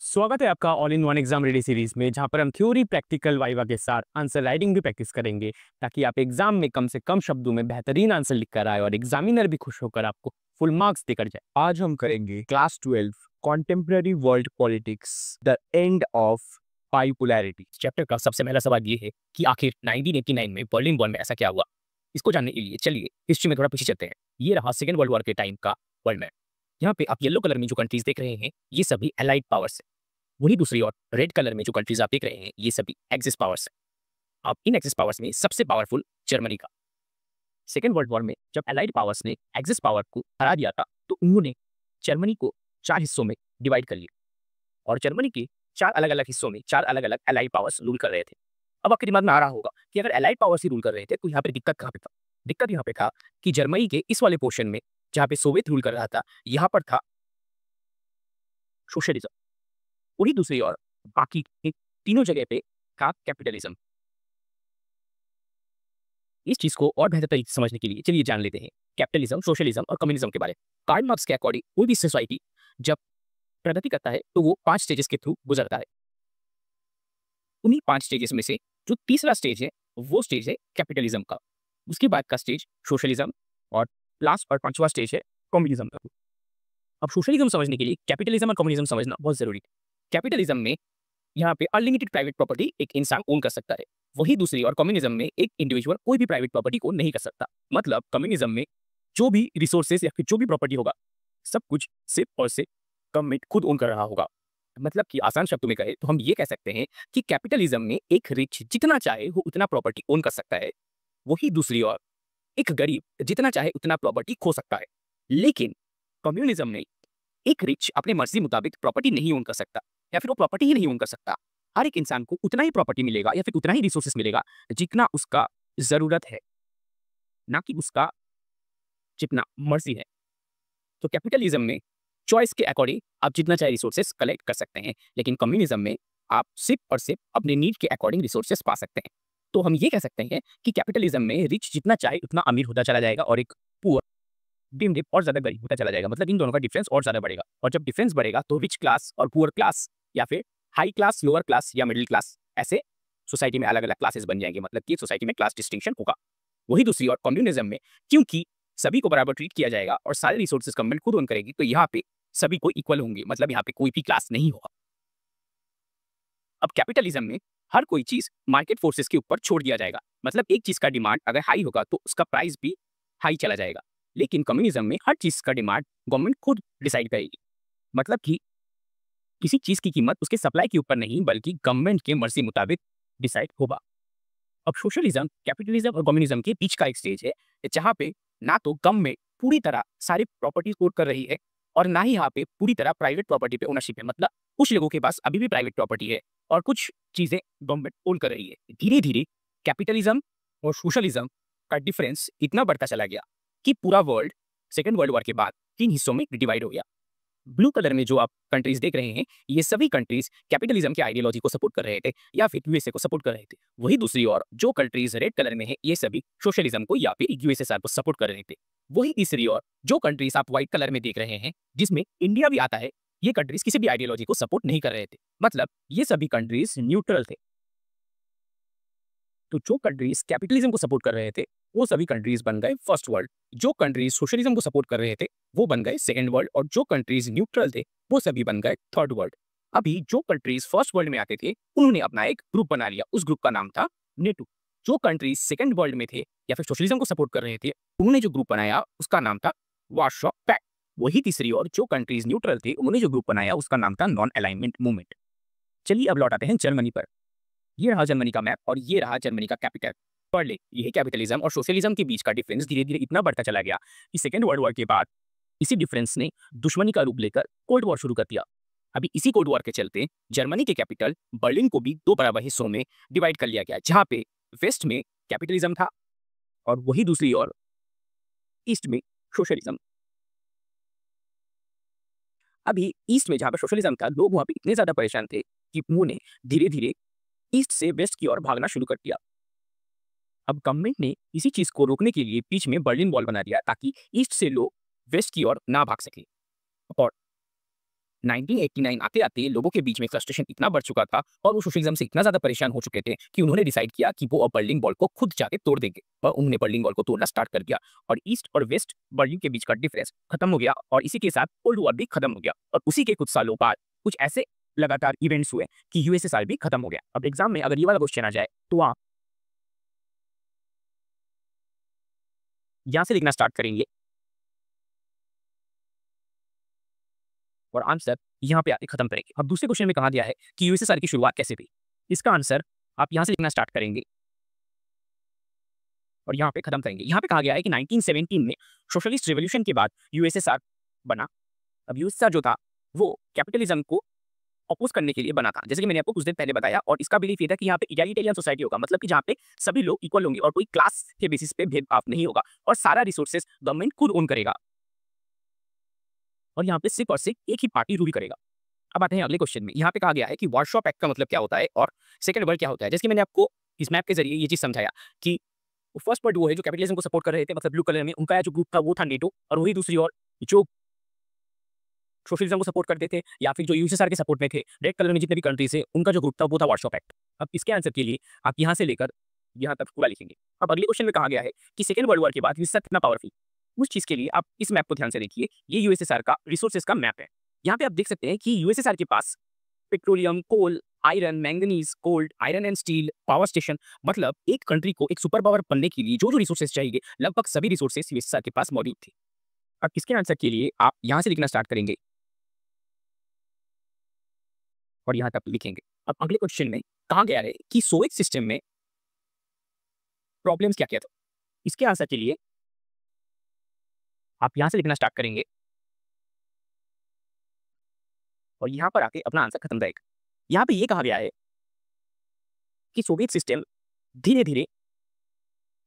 स्वागत है आपका all in one exam ready series में, जहां पर हम थ्योरी प्रैक्टिकल वाइवा के साथ आंसर राइटिंग भी प्रैक्टिस करेंगे, ताकि आप एग्जाम में कम से कम शब्दों में बेहतरीन आंसर लिख कर आए और एग्जामिनर भी खुश होकर आपको फुल मार्क्स देकर जाए। आज हम करेंगे class 12 contemporary world politics the end of bipolarity. Chapter का सबसे पहला सवाल ये है कि आखिर 1989 में बर्लिन वॉल में ऐसा क्या हुआ। इसको जानने के लिए चलिए हिस्ट्री में थोड़ा पीछे चलते हैं। ये रहा सेकेंड वर्ल्ड वॉर के टाइम का वर्ल्ड मैप। यहाँ पे आप येलो कलर में जो कंट्रीज देख रहे हैं ये सभी एलाइड पावर्स है। वही दूसरी ओर रेड कलर में जो कंट्रीज आप देख रहे हैं ये सभी एक्सिस पावर्स है। अब इन एक्सिस पावर्स में सबसे पावरफुल जर्मनी का। सेकेंड वर्ल्ड वॉर में जब एलाइड पावर्स ने एक्सिस पावर को हरा दिया था तो उन्होंने जर्मनी को 4 हिस्सों में डिवाइड कर लिया और जर्मनी के 4 अलग अलग हिस्सों में 4 अलग अलग एलाइड पावर्स रूल कर रहे थे। अब आपके दिमाग में आ रहा होगा कि अगर एलाइड पावर्स ही रूल कर रहे थे तो यहाँ पे दिक्कत कहाँ पे था। दिक्कत यहाँ पे था कि जर्मनी के इस वाले पोर्शन में जहाँ पे सोवियत रूल कर रहा था यहाँ पर था सोशलिज्म। वही दूसरी ओर बाकी के तीनों जगह पे था कैपिटलिज्म। इस चीज को और बेहतर तरीके से समझने के लिए चलिए जान लेते हैं कैपिटलिज्म, सोशलिज्म और कम्युनिज्म के बारे में। कार्ल मार्क्स के अकॉर्डिंग कोई भी सोसाइटी जब प्रगति करता है तो वो 5 स्टेजेस के थ्रू गुजरता है। उन्हीं 5 स्टेजेस में से जो तीसरा स्टेज है वो स्टेज है कैपिटलिज्म का। उसके बाद का स्टेज सोशलिज्म और लास्ट और 5वां स्टेज है कम्युनिज्म का। अब सोशलिज्म समझने के लिए कैपिटलिज्म और कम्युनिज्म समझना बहुत जरूरी है। कैपिटलिज्म में यहाँ पे अनलिमिटेड प्राइवेट प्रॉपर्टी एक इंसान ओन कर सकता है। वही दूसरी और कम्युनिज्म में एक इंडिविजुअल कोई भी प्राइवेट प्रॉपर्टी को नहीं कर सकता। मतलब कम्युनिज्म में जो भी रिसोर्सेज या फिर जो भी प्रॉपर्टी होगा सब कुछ सिर्फ और सिर्फ गवर्नमेंट खुद ओन कर रहा होगा। मतलब कि आसान शब्दों में कहे तो हम ये कह सकते हैं कि कैपिटलिज्म में एक रिच जितना चाहे वो उतना प्रॉपर्टी ओन कर सकता है। वही दूसरी ओर एक गरीब जितना चाहे उतना प्रॉपर्टी खो सकता है। लेकिन कम्युनिज्म में एक रिच अपने मर्जी मुताबिक प्रॉपर्टी नहीं ओन कर सकता या फिर वो प्रॉपर्टी ही नहीं ओन कर सकता। हर एक इंसान को उतना ही प्रॉपर्टी मिलेगा या फिर उतना ही रिसोर्सेस मिलेगा जितना उसका जरूरत है, ना कि उसका जितना मर्जी है। तो कैपिटलिज्म में चॉइस के अकॉर्डिंग आप जितना चाहे रिसोर्सेस कलेक्ट कर सकते हैं, लेकिन कम्युनिज्म में आप सिर्फ और सिर्फ अपने नीड के अकॉर्डिंग रिसोर्सेस पा सकते हैं। तो हम ये कह सकते हैं कि कैपिटलिज्म में रिच जितना चाहे उतना अमीर होता चला जाएगा और एक पुअर डिम डिप और ज्यादा गरीब होता चला जाएगा। मतलब इन दोनों का डिफरेंस और ज्यादा बढ़ेगा और जब डिफरेंस बढ़ेगा तो रिच क्लास और पुअर क्लास या फिर हाई क्लास, लोअर क्लास या मिडिल क्लास, ऐसे सोसाइटी में अलग अलग क्लासेस बन जाएंगे। मतलब कि सोसाइटी में क्लास डिस्टिंक्शन होगा। वही दूसरी और कम्युनिज्म में क्योंकि सभी को बराबर ट्रीट किया जाएगा और सारे रिसोर्सेज गवर्नमेंट खुद ओन करेगी तो यहाँ पे सभी को इक्वल होंगे। मतलब यहाँ पे कोई भी क्लास नहीं होगा। अब कैपिटलिज्म में हर कोई चीज मार्केट फोर्सेस के ऊपर छोड़ दिया जाएगा। मतलब एक चीज का डिमांड अगर हाई होगा तो उसका प्राइस भी हाई चला जाएगा। लेकिन कम्युनिज्म में हर चीज का डिमांड गवर्नमेंट खुद डिसाइड करेगी। मतलब कि किसी चीज की कीमत उसके सप्लाई के ऊपर नहीं बल्कि गवर्नमेंट के मर्जी मुताबिक डिसाइड होगा। अब सोशलिज्म, कैपिटलिज्म और कम्युनिज्म के बीच का एक स्टेज है जहां पे ना तो गवर्नमेंट पूरी तरह सारी प्रॉपर्टी कोड कर रही है और ना ही यहाँ पे पूरी तरह प्राइवेट प्रॉपर्टी पे ओनरशिप है। मतलब कुछ लोगों के पास अभी भी प्राइवेट प्रॉपर्टी है और कुछ चीजें गवर्नमेंट ओन कर रही है। धीरे धीरे कैपिटलिज्म और सोशलिज्म का डिफरेंस इतना बढ़ता चला गया कि पूरा वर्ल्ड सेकेंड वर्ल्ड वॉर के बाद 3 हिस्सों में डिवाइड हो गया। ब्लू कलर में जो आप कंट्रीज देख रहे हैं ये सभी कंट्रीज कैपिटलिज्म के आइडियोलॉजी को सपोर्ट कर रहे थे या फिर यूएसए को सपोर्ट कर रहे थे। वही दूसरी ओर जो कंट्रीज रेड कलर में है ये सभी सोशलिज्म को या फिर यूएसएसआर को सपोर्ट कर रहे थे। वही तीसरी ओर जो कंट्रीज आप व्हाइट कलर में देख रहे हैं जिसमें इंडिया भी आता है, ये कंट्रीज किसी भी आइडियोलॉजी को सपोर्ट नहीं कर रहे थे। मतलब ये सभी कंट्रीज न्यूट्रल थे। तो जो कंट्रीज कैपिटलिज्म को सपोर्ट कर रहे थे वो सभी कंट्रीज बन गए फर्स्ट वर्ल्ड। जो कंट्रीज सोशलिज्म को सपोर्ट कर रहे थे वो बन गए सेकंड वर्ल्ड और जो कंट्रीज न्यूट्रल थे वो सभी बन गए थर्ड वर्ल्ड। अभी जो कंट्रीज फर्स्ट वर्ल्ड में आते थे उन्होंने अपना एक ग्रुप बना लिया। उस ग्रुप का नाम था नेटो। जो कंट्रीज सेकंड वर्ल्ड में थे या फिर सोशलिज्म को सपोर्ट कर रहे थे उन्होंने जो ग्रुप बनाया उसका नाम था वार्सो पैक्ट। वही तीसरी और जो कंट्रीज न्यूट्रल थे उन्होंने जो ग्रुप बनाया उसका नाम था नॉन अलाइनमेंट मूवमेंट। चलिए अब लौट आते हैं जर्मनी पर। ये रहा जर्मनी का मैप और ये रहा जर्मनी का कैपिटल बर्लिन। यही कैपिटलिज्म और सोशलिज्म के बीच का डिफरेंस धीरे धीरे इतना बढ़ता चला गया कि सेकेंड वर्ल्ड वॉर के बाद इसी डिफरेंस ने दुश्मनी का रूप लेकर कोल्ड वॉर शुरू कर दिया। अभी इसी कोल्ड वॉर के चलते जर्मनी के कैपिटल बर्लिन को भी 2 बराबर हिस्सों में डिवाइड कर लिया गया, जहां पे वेस्ट में कैपिटलिज्म था और वही दूसरी ओर ईस्ट में सोशलिज्म। अभी ईस्ट में जहां पर सोशलिज्म था लोग वहां पे इतने ज्यादा परेशान थे कि उन्होंने धीरे धीरे ईस्ट से वेस्ट की ओर भागना शुरू कर दिया। अब गवर्नमेंट ने इसी चीज को रोकने के लिए बीच में बर्लिन वॉल बना दिया ताकि ईस्ट से लोग वेस्ट की ओर ना भाग सके। और 1989 आते आते लोगों के बीच में फ्रस्ट्रेशन इतना बढ़ चुका था और वो सोशलिज्म से इतना ज्यादा परेशान हो चुके थे कि उन्होंने डिसाइड किया कि वो अब बर्लिन वॉल को खुद जाके तोड़ देंगे और उन्होंने बर्लिन वॉल को तोड़ना स्टार्ट कर दिया और ईस्ट और वेस्ट बर्लिन के बीच का डिफरेंस खत्म हो गया और इसी के साथ कोल्ड वॉर भी खत्म हो गया और उसी के कुछ सालों बाद कुछ ऐसे लगातार इवेंट्स हुए कि यूएसएसआर भी खत्म हो गया। अब एग्जाम में अगर ये वाला क्वेश्चन आ जाए तो आप यहां से लिखना स्टार्ट करेंगे और आंसर यहाँ पे आके खत्म करेंगे। अब दूसरे क्वेश्चन में कहा गया है कि यूएसएसआर की शुरुआत कैसे हुई। इसका आंसर आप यहाँ से लिखना स्टार्ट करेंगे और यहाँ पे खत्म करेंगे। यहाँ पे कहा गया है कि 1917 में सोशलिस्ट रिवॉल्यूशन के बाद यूएसएसआर बना। अब यूएसएसआर जो था वो कैपिटलिज्म को अपोज करने के लिए बना था, जैसे कि मैंने आपको कुछ दिन पहले बताया। और इसका बिलीफ ये था कि यहाँ पे इगैलिटेरियन सोसाइटी होगा, मतलब कि जहाँ पे सभी लोग इक्वल होंगे और कोई क्लास के बेसिस पे भेदभाव नहीं होगा और सारा रिसोर्सेज गवर्नमेंट खुद ओन करेगा और यहाँ पे सिर्फ और सिर्फ एक ही पार्टी रूल करेगा। अब आते हैं अगले क्वेश्चन में। यहाँ पे कहा गया है कि वार्शॉ पैक्ट का मतलब क्या होता है और सेकंड वर्ल्ड क्या होता है। जैसे कि मैंने आपको इस मैप के जरिए ये चीज समझाया कि फर्स्ट वर्ल्ड वो है जो कैपिटलिज्म को सपोर्ट कर रहे थे, मतलब ब्लू कलर में उनका जो ग्रुप था वो था नेटो, और वही दूसरी ओर जो सोशलिज्म को सपोर्ट करते थे या फिर जो यूएसएसआर के सपोर्ट में थे रेड कलर में जितने भी कंट्रीज है उनका जो ग्रुप था वो था वार्शॉ पैक्ट। अब इसके आंसर के लिए आप यहाँ से लेकर यहाँ तक पूरा लिखेंगे। अब अगले क्वेश्चन में कहा गया है कि सेकंड वर्ल्ड वॉर के बाद यूएसएसआर कितना पावरफुल। उस चीज के लिए आप इस मैप को ध्यान से देखिए। ये यूएसएसआर का रिसोर्सेज का मैप है। यहाँ पे आप देख सकते हैं कि यूएसएसआर के पास petroleum, coal, iron, manganese, gold, iron and steel, power station, मतलब एक कंट्री को एक सुपर पावर बनने के लिए जो जो रिसोर्सेज चाहिए लगभग सभी रिसोर्सेज यूएसएसआर के पास मौजूद थे। अब इसके आंसर के लिए आप यहाँ से लिखना स्टार्ट करेंगे और यहाँ तक लिखेंगे। अब अगले क्वेश्चन में कहा गया है कि सोवियत सिस्टम में प्रॉब्लम्स क्या क्या था। इसके आंसर के लिए आप यहाँ से लिखना स्टार्ट करेंगे और यहाँ पर आके अपना आंसर खत्म रहेगा। यहाँ पे ये कहा गया है कि सोवियत सिस्टम धीरे धीरे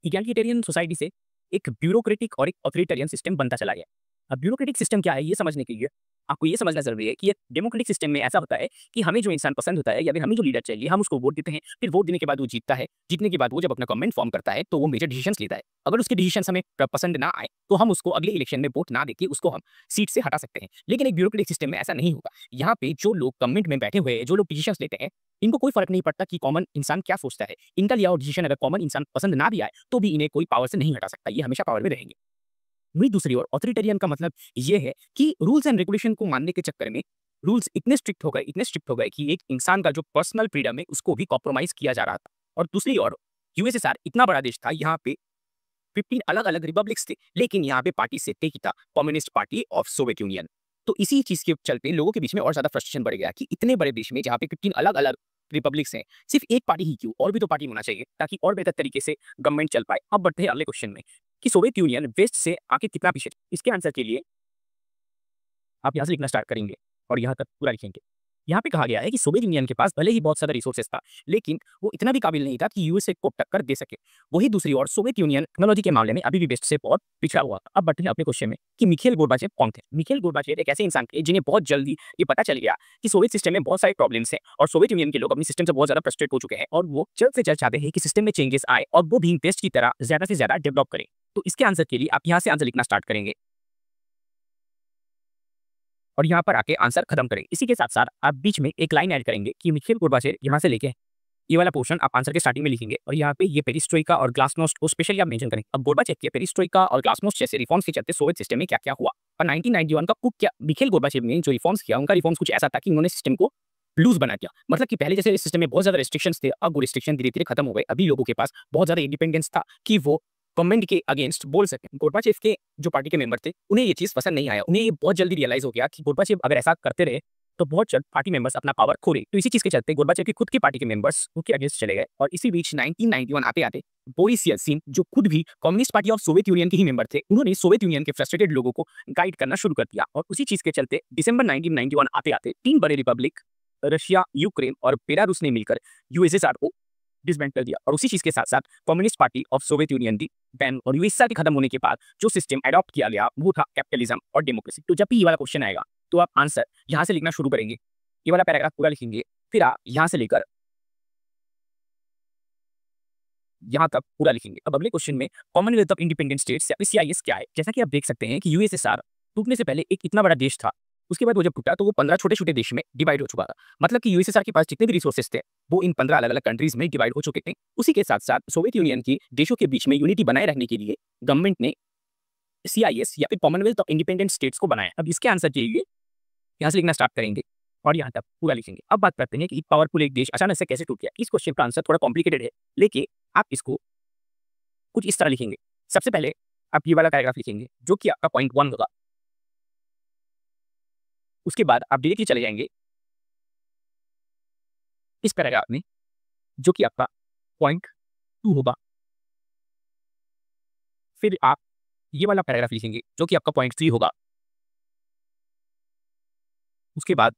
इगैलिटेरियन सोसाइटी से एक ब्यूरोक्रेटिक और एक ऑथोरिटेरियन सिस्टम बनता चला गया। अब ब्यूरोक्रेटिक सिस्टम क्या है ये समझने के लिए आपको ये समझना जरूरी है कि ये डेमोक्रेटिक सिस्टम में ऐसा होता है कि हमें जो इंसान पसंद होता है या फिर हमें जो लीडर चाहिए हम उसको वोट देते हैं, फिर वोट देने के बाद वो जीतता है, जीतने के बाद वो जब अपना गवर्नमेंट फॉर्म करता है तो वो मेजर डिसीजंस लेता है। अगर उसके डिसीजंस हमें पसंद ना आए तो हम उसको अगले इलेक्शन में वोट ना देके उसको हम सीट से हटा सकते हैं। लेकिन एक ब्यूरोक्रेटिक सिस्टम में ऐसा नहीं होगा। यहाँ पे जो लोग गवर्नमेंट में बैठे हुए हैं, जो लोग डिसीजंस लेते हैं, इनको कोई फर्क नहीं पड़ता कि कॉमन इंसान क्या सोचता है। इनका लिया हुआ डिसीजन अगर कॉमन इंसान पसंद ना भी आए तो भी इन्हें कोई पावर से नहीं हटा सकता, ये हमेशा पावर में रहेंगे। वही दूसरी ओर ऑथोरिटेरियन का मतलब ये है कि रूल्स एंड रेगुलेशन को मानने के चक्कर में रूल्स इतने स्ट्रिक्ट हो गए कि एक इंसान का जो पर्सनल फ्रीडम है उसको भी कॉम्प्रोमाइज किया जा रहा था। और दूसरी ओर यूएसएसआर इतना बड़ा देश था, यहाँ पे 15 अलग अलग रिपब्लिक्स थे, लेकिन यहाँ पे पार्टी से एक ही था, communist party of Soviet union. तो इसी चीज के चलते लोगों के बीच में और ज्यादा फ्रस्ट्रेशन बढ़ गया कि इतने बड़े देश में जहाँ पे 15 अलग अलग रिपब्लिक्स हैं, सिर्फ एक पार्टी ही क्यों, और भी तो पार्टी होना चाहिए ताकि और बेहतर तरीके से गवर्नमेंट चल पाए। अब बढ़ते हैं अगले क्वेश्चन में कि सोवियत यूनियन वेस्ट से आके कितना पीछे। इसके आंसर के लिए आप यहाँ से लिखना स्टार्ट करेंगे और यहाँ तक पूरा लिखेंगे। यहाँ पे कहा गया है कि सोवियत यूनियन के पास भले ही बहुत सारा रिसोर्सेस था, लेकिन वो इतना भी काबिल नहीं था कि यूएसए को टक्कर दे सके। वही दूसरी ओर सोवियत यूनियन टेक्नोलॉजी के मामले में अभी भी वेस्ट से बहुत पिछड़ा हुआ। अब बढ़ते हैं अपने क्वेश्चन में कि मिखाइल गोर्बाचेव कौन थे। मिखाइल गोर्बाचेव एक ऐसे इंसान थे जिन्हें बहुत जल्दी ये पता चल गया कि सोवियत सिस्टम में बहुत सारे प्रॉब्लम्स हैं और सोवियत यूनियन के लोग अपनी सिस्टम से बहुत ज्यादा फ्रस्ट्रेट हो चुके हैं और वो जल्द से जल्द चाहते हैं कि सिस्टम में चेंजेस आए और वो भी वेस्ट की तरह ज्यादा से ज्यादा डेवलप करें। तो इसके आंसर के लिए आप यहाँ से आंसर लिखना स्टार्ट करेंगे और यहाँ पर आके आंसर खत्म करें। इसी के साथ साथ आप बीच में एक लाइन ऐड करेंगे कि मिखाइल गोर्बाचेव यहाँ से लेके ये वाला पोर्शन आप आंसर के स्टार्टिंग में लिखेंगे और यहाँ पे ये पेरिस्ट्रोइका और ग्लासनोस्ट को स्पेशली आप मेंशन करें। अब गोर्बाचेव के पेरिस्ट्रोइका और ग्लासनोस्ट जैसे रिफॉर्म्स के चलते सोवियत सिस्टम में क्या क्या हुआ और 1991 का कुछ क्या मिखाइल गोर्बाचेव ने जो रिफॉर्म्स किया उनका रिफॉर्म्स कुछ ऐसा था कि उन्होंने सिस्टम को लूज बना दिया। मतलब कि पहले जैसे सिस्टम में बहुत ज्यादा रिस्ट्रिक्शंस थे, अब वो रिस्ट्रिक्शन धीरे धीरे खत्म हो गए। अभी लोगों के पास बहुत ज्यादा इंडिपेंडेंस था कि वो गवर्नमेंट के अगेंस्ट बोल सके। गोर्बाचेव के जो पार्टी के मेंबर थे उन्हें ये चीज पसंद नहीं आया। उन्हें ये बहुत जल्दी रियलाइज हो गया कि गोर्बाचेव अगर ऐसा करते रहे तो बहुत जल्द पार्टी मेंबर्स अपना पावर खो रहे। तो इसी चीज के चलते गोर्बाचेव की खुद की पार्टी के मेंबर्स उनके अगेंस्ट चले गए और इसी बीच 1991 आते आते बोरिस येल्सिन जो खुद भी communist party of Soviet union के ही मेंबर थे, उन्होंने सोवियत यूनियन के फ्रस्ट्रेटेड लोगों को गाइड करना शुरू कर दिया। और उसी चीज के चलते दिसंबर 1991 आते आते 3 बड़े रिपब्लिक रशिया, यूक्रेन और बेलारूस ने मिलकर यूएसएसआर को डिसबैंड कर दिया। और उसी चीज के साथ साथ communist party of Soviet union भी बैन और यूएसएसआर के खत्म होने के बाद जो सिस्टम अडॉप्ट किया गया वो था कैपिटलिज्म और डेमोक्रेसी। तो जब भी ये वाला क्वेश्चन आएगा तो आप आंसर यहाँ से लिखना शुरू करेंगे, ये वाला पैराग्राफ पूरा लिखेंगे, फिर आप यहाँ से लेकर यहाँ तक पूरा लिखेंगे। अब अगले क्वेश्चन में कॉमनवेल्थ ऑफ इंडिपेंडेंट स्टेट्स या CIS क्या है। जैसा कि आप देख सकते हैं कि यूएसएसआर टूटने से पहले एक इतना बड़ा देश था उसके बाद वो जब टूटा तो वो 15 छोटे-छोटे देश में डिवाइड हो चुका था। मतलब कि यूएसएसआर के पास जितने भी रिसोर्सेस थे, वो इन 15 अलग-अलग कंट्रीज में डिवाइड हो चुके थे। उसी के साथ-साथ सोवियत यूनियन की देशों के बीच में यूनिटी बनाए रखने के लिए गवर्नमेंट ने सीआईएस या फिर कॉमनवेल्थ ऑफ इंडिपेंडेंट स्टेट्स को बनाया। अब इसके आंसर के लिए यहाँ से लिखना स्टार्ट करेंगे और यहाँ तक पूरा लिखेंगे। अब बात करते हैं कि पावरफुल एक देश अचानक से कैसे टूट गया। इस क्वेश्चन का आंसर थोड़ा कॉम्प्लिकेटेड है, लेकिन आप इसको कुछ इस तरह लिखेंगे। सबसे पहले आप ये वाला पैराग्राफ लिखेंगे जो कि आपका पॉइंट 1 होगा। उसके बाद आप डायरेक्टली चले जाएंगे इस पैराग्राफ में जो कि आपका पॉइंट 2 होगा। फिर आप ये वाला पैराग्राफ लिखेंगे जो कि आपका पॉइंट 3 होगा। उसके बाद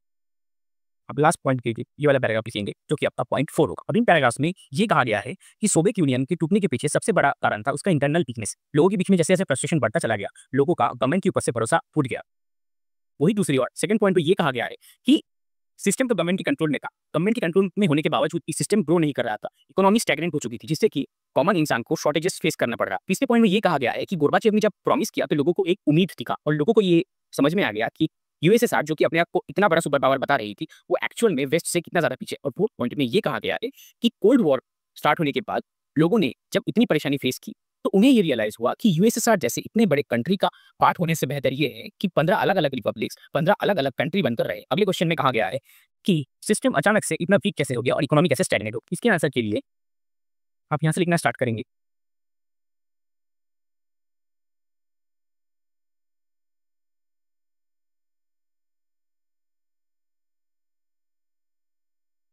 अब लास्ट पॉइंट के लिए ये वाला पैराग्राफ लिखेंगे जो कि आपका पॉइंट 4 होगा। अब इन पैराग्राफ्स में ये कहा गया है कि सोवियत यूनियन के टूटने के पीछे सबसे बड़ा कारण था उसका इंटरनल वीकनेस। लोगों के बीच में जैसे जैसे फ्रस्ट्रेशन बढ़ता चला गया, लोगों का गवर्नमेंट के ऊपर से भरोसा फूट गया। वही दूसरी ओर सेकंड पॉइंट पे ये कहा गया है कि सिस्टम तो गवर्नमेंट के कंट्रोल में था, गवर्नमेंट के कंट्रोल में होने के बावजूद इस सिस्टम ग्रो नहीं कर रहा था, इकोनॉमी स्टैग्नेंट हो चुकी थी, जिससे कि कॉमन इंसान को शॉर्टेजेस फेस करना पड़ रहा। तीसरे पॉइंट में ये कहा गया है कि गोर्बाचेव ने जब प्रॉमिस किया तो लोगों को एक उम्मीद दिखा और लोगों को ये समझ में आ गया कि यूएसएसआर जो कि अपने आप को इतना बड़ा सुपर पावर बता रही थी, वो एक्चुअल में वेस्ट से कितना ज्यादा पीछे। और फोर्थ पॉइंट में ये कहा गया है कि कोल्ड वॉर स्टार्ट होने के बाद लोगों ने जब इतनी परेशानी फेस की तो उन्हें ये रियलाइज हुआ कि यूएसएसआर जैसे इतने बड़े कंट्री का पार्ट होने से बेहतर ये है कि 15 अलग-अलग रिपब्लिक्स, 15 अलग-अलग कंट्री बनकर रहे। अगले क्वेश्चन में कहा गया है कि सिस्टम अचानक से इतना वीक कैसे हो गया और इकोनॉमी कैसे स्टैग्नेट हो। इसके आंसर के लिए आप यहाँ से लिखना स्टार्ट करेंगे।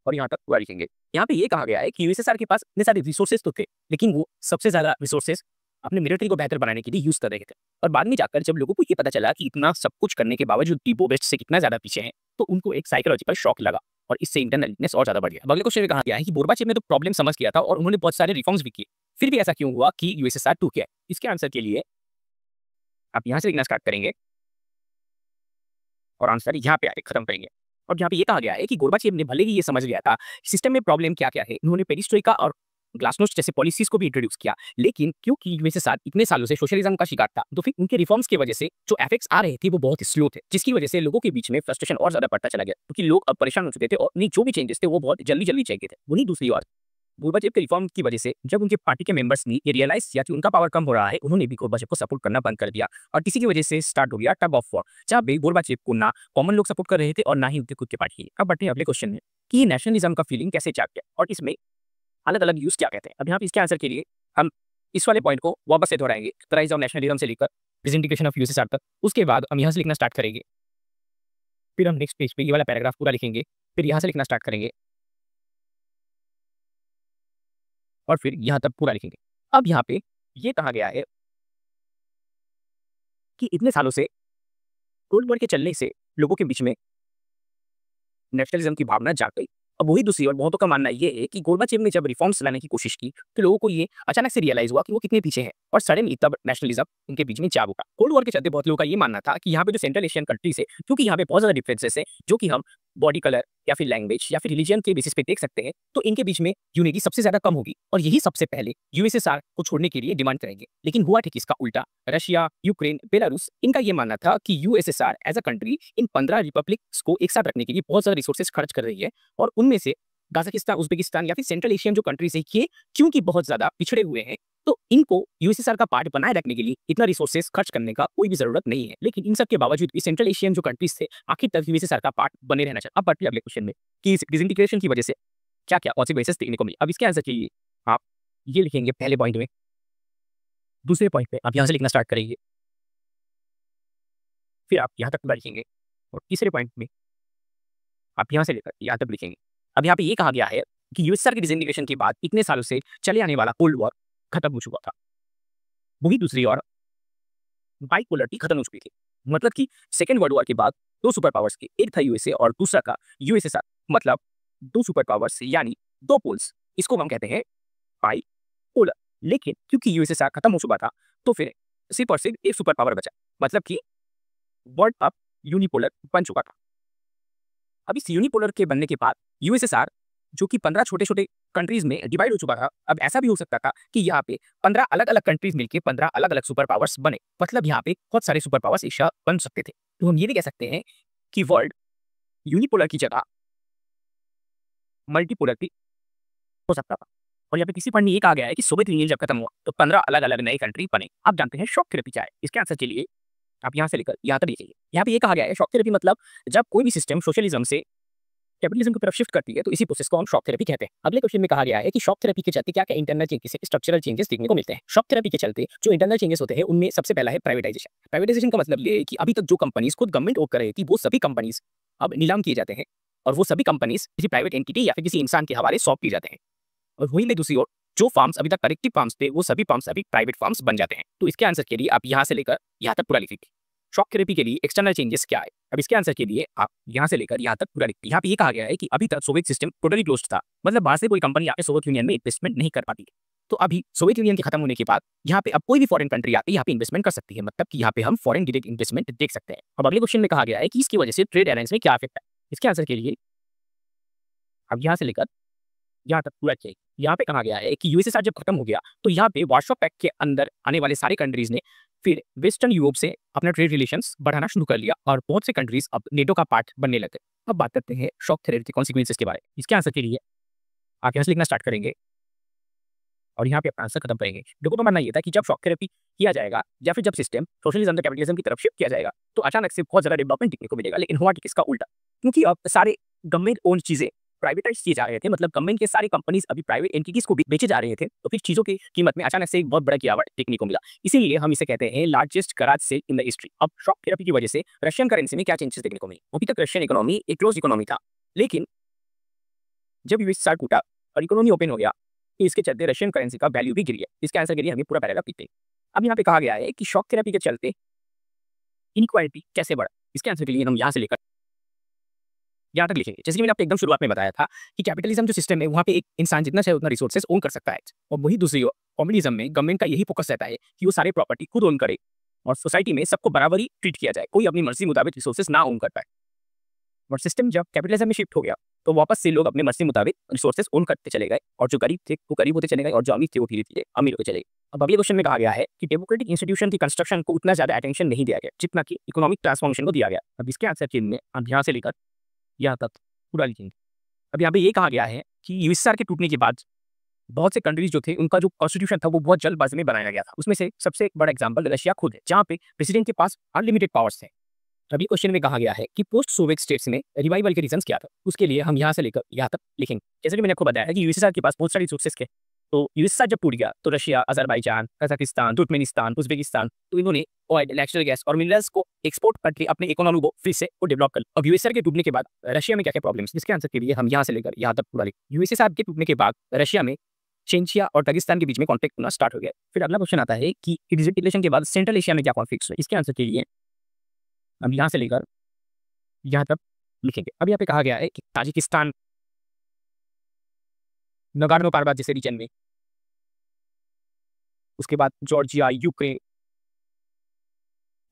और यहाँ तक पूरा लिखेंगे। यहाँ पे ये कहा गया है कि यूएसएसआर के पास इतने सारे रिसोर्सेज तो थे, लेकिन वो सबसे ज्यादा रिसोर्सेज अपने मिलिट्री को बेहतर बनाने के लिए यूज कर रहे थे। और बाद में जाकर जब लोगों को ये पता चला कि इतना सब कुछ करने के बावजूद भी वो वेस्ट से कितना ज्यादा पीछे हैं, तो उनको एक साइकोलॉजिकल शॉक लगा और इससे इंटरनल वीकनेस और ज्यादा बढ़ गया। अगले क्वेश्चन में कहा गया है कि गोर्बाचेव ने तो प्रॉब्लम समझ किया था और उन्होंने बहुत सारे रिफॉर्म्स भी किए, फिर भी ऐसा क्यों हुआ कि यूएसएसआर टूट गया। इसके आंसर के लिए आप यहाँ से लिखना स्टार्ट करेंगे और आंसर यहाँ पे आके खत्म करेंगे। और यहाँ पे ये कहा गया है कि गोर्बाचेव ने भले ही ये समझ लिया था सिस्टम में प्रॉब्लम क्या क्या है, उन्होंने पेरिस्ट्रोइका और ग्लासनोस्ट जैसे पॉलिसीज को भी इंट्रोड्यूस किया, लेकिन क्योंकि यूएसएसआर इतने सालों से सोशलिज्म का शिकार था, तो फिर उनके रिफॉर्म्स की वजह से जो इफेक्ट्स आ रहे थे वो बहुत स्लो थे, जिसकी वजह से लोगों के बीच में फ्रस्ट्रेशन और ज्यादा बढ़ता चला गया, क्योंकि लोग अब परेशान हो चुके थे और उन्हें जो भी चेंजेस थे वो बहुत जल्दी जल्दी चाहिए थे। वहीं दूसरी ओर गोर्बाचेव के रिफॉर्म की वजह से जब उनके पार्टी के मेंबर्स ने ये रियलाइज किया कि उनका पावर कम हो रहा है, उन्होंने भी गोर्बाचेव को सपोर्ट करना बंद कर दिया और इसी की वजह से स्टार्ट हो गया टग ऑफ वॉर, जहाँ पे गोर्बाचेव को ना कॉमन लोग सपोर्ट कर रहे थे और ना ही उनके खुद के पार्टी। अब बढ़ते हैं अगले क्वेश्चन में कि नेशनलिज्म का फीलिंग कैसे जाग गया और इसमें अलग अलग यूज क्या कहते हैं। अब यहाँ पे इसके आंसर के लिए हम इस वाले पॉइंट को वापस से दोहराएंगे, राइज ऑफ नेशनलिज्म से लेकर डिसइंटीग्रेशन ऑफ यूएसएसआर तक। उसके बाद हम यहाँ से लिखना स्टार्ट करेंगे, फिर हम नेक्स्ट पेज पे ये वाला पैराग्राफ पूरा लिखेंगे, फिर यहाँ से लिखना स्टार्ट करेंगे और फिर यहाँ तक पूरा लिखेंगे। अब यहाँ पे ये कहा गया है कि इतने सालों से कोल्ड वॉर के चलने से लोगों के बीच में नेशनलिज्म की भावना जाग गई। अब वही दूसरी ओर बहुतों का मानना ये है कि गोर्बाचेव ने जब रिफॉर्म्स लाने की कोशिश की तो लोगों को ये अचानक से रियलाइज हुआ कि वो कितने पीछे हैं और सडनली तब नेशनलिज्म उनके बीच में जाग उठा। कोल्ड वॉर के चलते बहुत लोगों का ये मानना था कि यहाँ पे जो सेंट्रल एशियन कंट्रीज है, क्योंकि यहाँ पे बहुत ज्यादा डिफरेंसेस है जो कि हम बॉडी कलर या फिर लैंग्वेज या फिर रिलीजन के बेसिस पे देख सकते हैं, तो इनके बीच में यूनिटी सबसे ज्यादा कम होगी और यही सबसे पहले यूएसएसआर को छोड़ने के लिए डिमांड करेंगे। लेकिन हुआ ठीक इसका उल्टा। रशिया, यूक्रेन, बेलारूस, इनका ये मानना था कि USSR as a country in 15 republics को एक साथ रखने के लिए बहुत ज्यादा रिसोर्सेज खर्च कर रही है और उनमें से कजाकिस्तान, उज्बेकिस्तान या फिर सेंट्रल एशियन जो कंट्रीज है, ये क्योंकि बहुत ज्यादा पिछड़े हुए हैं, तो इनको यूएसएसआर का पार्ट बनाए रखने के लिए इतना रिसोर्सेज खर्च करने का कोई भी जरूरत नहीं है। लेकिन इन सब के बावजूद भी सेंट्रल एशियन जो कंट्रीज थे आखिर तक यूएसएसआर का पार्ट बने रहना चाहिए। अब बढ़ते हैं अगले क्वेश्चन में कि इस डिसइंटीग्रेशन की वजह से क्या क्या कॉन्सिक्वेंसेस देखने को मिले। अब इसके आंसर के लिए आप ये लिखेंगे पहले पॉइंट में, दूसरे पॉइंट पे आप यहाँ से लिखना स्टार्ट करेंगे, फिर आप यहाँ तक पूरा लिखेंगे और तीसरे पॉइंट में आप यहाँ से लेकर यहाँ तक लिखेंगे। अब यहाँ पे ये कहा गया है कि यूएसएसआर की डिसइंटीग्रेशन के बाद इतने सालों से चले आने वाला कोल्ड वॉर खत्म हो चुका था। वही दूसरी ओर बाइपोलरिटी खत्म हो चुकी थी, मतलब कि सेकेंड वर्ल्ड वॉर के बाद दो सुपर पावर्स के, एक था यूएसए और दूसरा का यूएसएसआर, मतलब दो सुपर पावर्स यानी दो पोल्स, इसको हम कहते हैं बाइपोलर। लेकिन क्योंकि यूएसएसआर खत्म हो चुका था तो फिर सिर्फ और सिर्फ एक सुपर पावर बचा, मतलब कि वर्ल्ड अब यूनिपोलर बन चुका था। अब इस यूनिपोलर के बनने के बाद यूएसएसआर जो कि 15 छोटे छोटे कंट्रीज में डिवाइड हो चुका था, अब ऐसा भी हो सकता था कि यहाँ पे 15 अलग अलग कंट्रीज मिलके 15 अलग अलग सुपर पावर्स बने, मतलब यहाँ पे बहुत सारे सुपर पावर्स एक साथ बन सकते थे। तो हम ये भी कह सकते हैं कि वर्ल्ड यूनिपोलर की जगह मल्टीपोलर भी हो सकता था। और यहाँ पे किसी पॉइंट में ये कहा गया है कि सोवियत यूनियन जब खत्म हुआ तो 15 अलग अलग नए कंट्री बने। आप जानते हैं शॉक थेरेपी क्या है? इसके आंसर के लिए आप यहाँ से लेकर यहाँ तक लिखेंगे। यहाँ पे ये कहा गया है शॉक थेरेपी मतलब जब कोई भी सिस्टम सोशलिज्म से कैपिटलिज्म की तरफ शिफ्ट करती है तो इसी प्रोसेस को हम शॉक थेरेपी कहते हैं। अगले क्वेश्चन में कहा गया है कि शॉक थेरेपी के चलते क्या क्या इंटरनल चेंजेस स्ट्रक्चरल चेंजेस देखने को मिलते हैं। शॉक थेरेपी के चलते जो इंटरनल चेंजेस होते हैं उनमें सबसे पहला है प्राइवेटाइजेशन। प्राइवेटाइजेशन का मतलब ये है कि अभी तक जो कंपनीज खुद गवर्नमेंट ओन कर रही थी वो सभी कंपनीज अब नीलाम किए जाते हैं और वो सभी कंपनीज किसी प्राइवेट एंटिटी या फिर किसी इंसान के हवाले सौंप किए जाते हैं। और वहीं में दूसरी ओर जो फार्म्स अभी तक कलेक्टिव फार्म्स थे वो सभी फार्म्स अभी प्राइवेट फार्म्स बन जाते हैं। तो इसके आंसर के लिए आप यहाँ से लेकर यहाँ तक पूरा लिखेंगे। शॉक थेरेपी के लिए एक्सटर्नल चेंजेस क्या है? अब इसके आंसर के लिए आप यहाँ से लेकर यहाँ तक पूरा लिखिए। यहाँ पे ये कहा गया है कि अभी तक सोवियत सिस्टम टोटली क्लोज्ड था, मतलब बाहर से कोई कंपनी आके सोवियत यूनियन में इन्वेस्टमेंट नहीं कर पाती। तो अभी सोवियत यूनियन के खत्म होने के बाद यहाँ पे अब कोई भी फॉरेन कंट्री आके यहाँ पे इन्वेस्टमेंट कर सकती है, मतलब कि यहाँ पे हम फॉरेन डायरेक्ट इन्वेस्टमेंट देख सकते हैं। अब अगले क्वेश्चन में कहा गया है कि इसकी वजह से ट्रेड अलायंस में क्या इफेक्ट है? इसके आंसर के लिए अब यहाँ से लेकर यहाँ तक पूरा चाहिए। यहाँ पे कहा गया है कि यूएसएसआर जब खत्म हो गया तो यहाँ पे वार्सो पैक्ट के अंदर आने वाले सारे कंट्रीज ने फिर वेस्टर्न यूरोप से अपना ट्रेड रिलेशंस बढ़ाना शुरू कर लिया और बहुत से कंट्रीज अब नेटो का पार्ट बनने लगे। अब बात करते हैं शॉक थेरेपी के कॉन्सिक्वेंसेस के बारे में। इसके आंसर के लिए आप यहाँ से लिखना स्टार्ट करेंगे और यहाँ पे अपना आंसर खत्म करेंगे। लोगों का मानना ये था कि जब शॉक थेरेपी किया जाएगा या फिर जब सिस्टम सोशलिज्म से कैपिटलिज्म की तरफ शिफ्ट किया जाएगा तो अचानक से बहुत ज़्यादा डेवलपमेंट देखने को मिलेगा, लेकिन हुआ कि इसका उल्टा, क्योंकि अब सारे गवर्नमेंट ओन चीज़ें प्राइवेटाइज किए जा रहे थे, मतलब गवर्नमेंट के सारे कंपनीज अभी प्राइवेट एंटिटीज को बेचे जा रहे थे, तो फिर चीज़ों की कीमत में अचानक से एक बहुत बड़ा गिरावट देखने को मिला। इसीलिए हम इसे कहते हैं largest garage sale in the history. अब शॉक थेरेपी की वजह से रशियन करेंसी में क्या चेंजेस देखने को मिले? अभी तक रशियन इकोनॉमी एक क्लोज इकोनॉमी था, लेकिन जब यूएसएसआर टूटा और इकोनॉमी ओपन हो गया तो इसके चलते रशियन करेंसी का वैल्यू भी गिर गया। इसके आंसर के लिए हमें पूरा पैराग्राफ लिखते हैं। अब यहाँ पे कहा गया है कि शॉक थेरेपी के चलते इनइक्वालिटी कैसे बढ़ा? इसके आंसर के लिए हम यहाँ से लेकर यहाँ तक लिखेंगे। जैसे कि मैंने आपको एकदम शुरुआत में बताया था कि कैपिटलिज्म जो सिस्टम है वहाँ पे एक इंसान जितना चाहे उतना रिसोर्सेज ओन कर सकता है, और वही दूसरी ओर कम्युनिज्म में गवर्नमेंट का यही फोकस रहता है कि वो सारे प्रॉपर्टी खुद ओन करे और सोसाइटी में सबको बराबरी ट्रीट किया जाए, कोई अपनी मर्जी मुताबिक रिसोर्सेज ना ओन कर पाए। और सिस्टम जब कैपिटलिज्म में शिफ्ट हो गया तो वापस से लोग अपने मर्जी मुताबिक रिसोर्सेज ओन करते चले गए और जो गरीब थे वो गरीब होते चले गए और जो अमीर थे वो धीरे धीरे अमीर होते चले गए। अब अगले क्वेश्चन में कहा गया है कि डेमोक्रेटिक इंस्टीट्यूशन की कंस्ट्रक्शन को उतना ज्यादा अटेंशन नहीं दिया गया जितना कि इकोनॉमिक ट्रांसफॉर्मेशन को दिया गया। अब इसके आंसर के लिए हम यहाँ से लेकर यहाँ तक पूरा लिखेंगे। अब यहाँ पे ये कहा गया है कि यूएसएसआर के टूटने के बाद बहुत से कंट्रीज जो थे उनका जो कॉन्स्टिट्यूशन था वो बहुत जल्दबाजी में बनाया गया था। उसमें से सबसे बड़ा एग्जांपल रशिया खुद है, जहाँ पे प्रेसिडेंट के पास अनलिमिटेड पावर्स थे। अगले क्वेश्चन में कहा गया है कि पोस्ट सोवियत स्टेट्स में रिवाइवल के रीजंस क्या था? उसके लिए हम यहाँ से लेकर यहाँ तक लिखेंगे। जैसे कि मैंने आपको बताया है कि यूएसएसआर के पास बहुत सारे रिसोर्सेस थे, तो यूएसएसआर जब टूट गया तो Russia, Azerbaijan, Kazakhstan, Turkmenistan, Uzbekistan, तो इन्होंने ऑयल, नेचुरल गैस और मिनरल्स को एक्सपोर्ट करके अपने इकोनॉमी को फिर से डेवलप कर। अब यूएसएसआर के टूटने के बाद रशिया में क्या क्या प्रॉब्लम्स? इसके आंसर के लिए हम यहाँ से लेकर यहाँ तक पूरा लिखें। यूएसएसआर के टूटने के बाद रशिया में चेंचिया और दागिस्तान के बीच में कॉन्फ्लिक्ट होना स्टार्ट हो गया। फिर अगला क्वेश्चन आता है कि डिजिटलाइजेशन के बाद सेंट्रल एशिया में क्या कॉन्फ्लिक्ट हुए? इसके आंसर के लिए हम यहाँ से लेकर यहाँ तक लिखेंगे। अब यहाँ पे कहा गया है कि ताजिकिस्तान, नगार्नो काराबाख जैसे रीजन में, उसके बाद जॉर्जिया, यूक्रेन,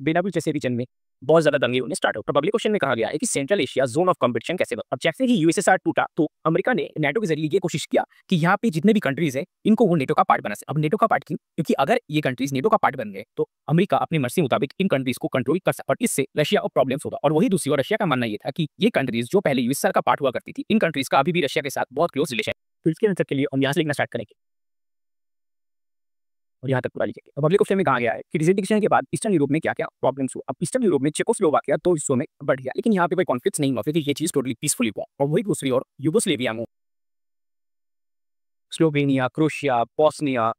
बेलारूस जैसे रीजन में बहुत ज्यादा दंगे होने स्टार्ट हो। तो अगले क्वेश्चन में कहा गया है कि central Asia zone of competition कैसे बना? अब जैसे ही यूएसएसआर टूटा तो अमेरिका ने नेटो के जरिए ये कोशिश किया कि यहाँ पे जितने भी कंट्रीज हैं इनको वो नेटो का पार्ट बना सके। अब नेटो का पार्ट क्यों? क्योंकि अगर ये कंट्रीज नेटो का पार्ट बन गए तो अमेरिका अपनी मर्जी मुताबिक इन कंट्रीज को कंट्रोल कर सकता और इससे रशिया को प्रॉब्लम्स होगा। और वही दूसरी ओर रशिया का मानना ये था कि ये कंट्रीज जो पहले यूएसएसआर का पार्ट हुआ करती थी, इन कंट्रीज का अभी भी रशिया के साथ बहुत क्लोज रिलेशन है। तो इसके आंसर के लिए हम यहाँ से लिखना स्टार्ट करेंगे और यहाँ तक पूरा लिखेंगे। अब अगले क्वेश्चन में कहा गया है कि डिजिटलाइजेशन के बाद ईस्टर्न यूरोप में क्या क्या प्रॉब्लम्स हुआ? अब ईस्टर्न यूरोप में चेकोस्लोवाकिया तो हिस्सों में बढ़ गया, लेकिन यहाँ पे कोई कॉन्फ्लिक्ट नहीं हुआ क्योंकि ये चीज टोटली पीसफुली हुआ। और वही दूसरी ओर यूगोस्लेविया में, स्लोवेनिया, क्रोएशिया, बोस्निया,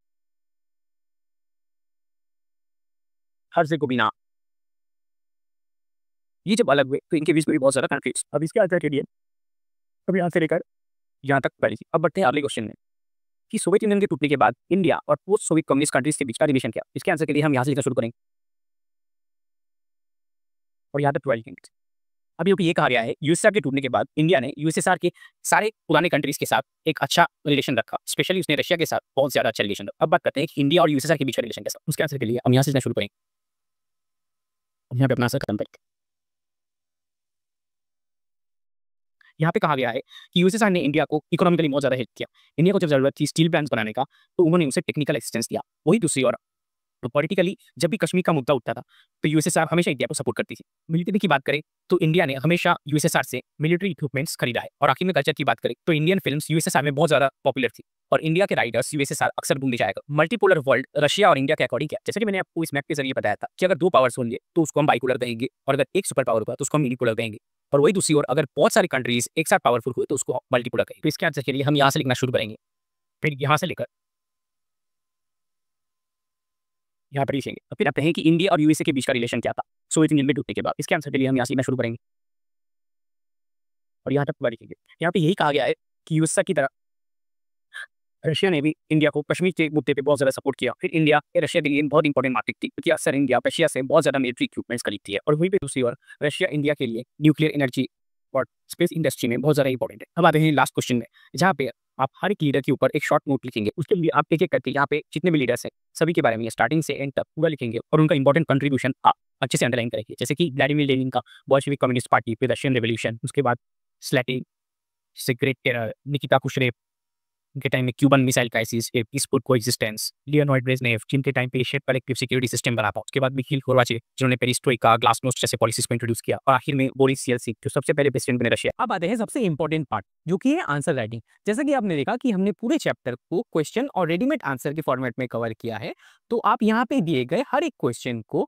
हर्जेगोविना, ये जब अलग हुए तो इनके बीच में भी बहुत ज्यादा कॉन्फ्लिक्ट। अब इसके आंसर के लिए अब यहाँ से लेकर यहाँ तक पढ़ी। अब बढ़ते हैं अगले क्वेश्चन में कि सोवियत यूनियन के टूटने के बाद इंडिया और पोस्ट सोवियत कम्युनिस्ट कंट्रीज के बीच का रिलेशन क्या? इसके आंसर के लिए हम यहाँ से लिखना शुरू करेंगे और यहाँ तक ट्वेल्व लिखेंगे। अभी ये कहा गया है यूएसएसआर के टूटने के बाद इंडिया ने यूएसएसआर के सारे पुराने कंट्रीज के साथ एक अच्छा रिलेशन रखा, स्पेशली उसने रशिया के साथ बहुत ज्यादा अच्छा रिलेशन रखा। अब बात करते हैं कि इंडिया और यूएसएसआर के बीच का रिलेशन कैसा? उसके आंसर के लिए हम यहाँ से लिखना शुरू करेंगे, यहाँ पे अपना आंसर खत्म करेंगे। यहाँ पे कहा गया है कि यूएसएसआर ने इंडिया को इकोनॉमिकली बहुत ज्यादा हेल्प किया। इंडिया को जब जरूरत थी स्टील प्लांट्स बनाने का तो उन्होंने उसे टेक्निकल असिस्टेंस दिया। वही दूसरी ओर तो पॉलिटिकली जब भी कश्मीर का मुद्दा उठता था तो यूएसएसआर हमेशा इंडिया को सपोर्ट करती थी। मिलिट्री की बात करें तो इंडिया ने हमेशा यूएसएसआर से मिलिट्री इक्विपमेंट्स खरीदा है। और आखिर में कल्चर की बात करें तो इंडियन फिल्म्स यूएसएसआर में बहुत ज़्यादा पॉपुलर थी और इंडिया के राइडर्स यूएसएसआर अक्सर घूमने जाएगा। मल्टीपोलर वर्ल्ड रशिया और इंडिया के अकॉर्डिंग क्या, जैसे कि मैंने आपको इस मैप के जरिए बताया था कि अगर दो पावर्स होंगे तो उसको हम बाइपोलर कहेंगे और अगर एक सुपर पावर होगा तो उसको हम यूनिपोलर कहेंगे। और वही दूसरी ओर अगर बहुत सारी कंट्रीज एक साथ पावरफुल हुए तो उसको मल्टीपोलर कहेंगे। तो इसके आंसर के लिए हम यहाँ से लिखना शुरू करेंगे, फिर यहाँ से लेकर यहाँ पर लिखेंगे और फिर आप कहें कि इंडिया और यूएसए के बीच का रिलेशन क्या था सोवियत यूनियन में टूटने के बाद। इसके आंसर के लिए हम यहाँ से लिखना शुरू करेंगे और यहाँ तक पूरा लिखेंगे। यहाँ पे यही कहा गया है कि यूएसए की तरह रशिया ने भी इंडिया को कश्मीर के मुद्दे पे बहुत ज़्यादा सपोर्ट किया। फिर इंडिया रशिया के लिए बहुत इंपॉर्टेंट मार्केट थी क्योंकि अक्सर इंडिया रशिया से बहुत ज़्यादा मिलिट्री इक्विपमेंट्स खरीदती है। और वहीं पे दूसरी ओर रशिया इंडिया के लिए न्यूक्लियर एनर्जी और स्पेस इंडस्ट्री में बहुत ज़्यादा इंपॉर्टेंट है। अब आते हैं लास्ट क्वेश्चन में, जहाँ पे आप हर एक लीडर के ऊपर एक शॉर्ट नोट लिखेंगे। उसके लिए आप एक एक करके यहाँ पे जितने भी लीडर्स हैं सभी के बारे में स्टार्टिंग से एंड तक पूरा लिखेंगे और उनका इंपॉर्टेंट कंट्रीब्यूशन आप अच्छे से अंडरलाइन करेंगे। जैसे कि व्लादिमीर लेनिन का बोल्शेविक कम्युनिस्ट पार्टी, फिर रशियन रेवोल्यूशन, उसके बाद स्लैटिन से ग्रेट टेरर, निकिता खुश्रेव के टाइम में Cuban missile crisis, a peaceful coexistence, Leonid Brezhnev जिनके टाइम पे एशियन कलेक्टिव सिक्योरिटी सिस्टम बना था, उसके बाद मिखाइल गोर्बाचेव जिन्होंने पेरिस्ट्रोइका, ग्लासनोस्ट जैसे पॉलिसीज को इंट्रोड्यूस किया और आखिर में बोरिस येल्सिन जो सबसे पहले प्रेसिडेंट बने रशिया। अब आते हैं सबसे इंपॉर्टेंट पार्ट जो कि है आंसर राइटिंग। जैसा कि आपने देखा कि हमने पूरे चैप्टर को क्वेश्चन और रेडीमेड आंसर के फॉर्मेट में कवर किया है, तो आप यहाँ पे दिए गए हर एक क्वेश्चन को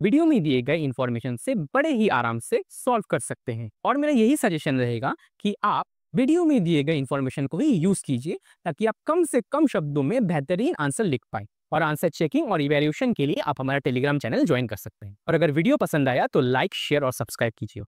वीडियो में दिए गए इन्फॉर्मेशन से बड़े ही आराम से सॉल्व कर सकते हैं। और मेरा यही सजेशन रहेगा कि आप वीडियो में दिए गए इन्फॉर्मेशन को ही यूज कीजिए ताकि आप कम से कम शब्दों में बेहतरीन आंसर लिख पाएं। और आंसर चेकिंग और इवैल्यूएशन के लिए आप हमारा टेलीग्राम चैनल ज्वाइन कर सकते हैं। और अगर वीडियो पसंद आया तो लाइक, शेयर और सब्सक्राइब कीजिए।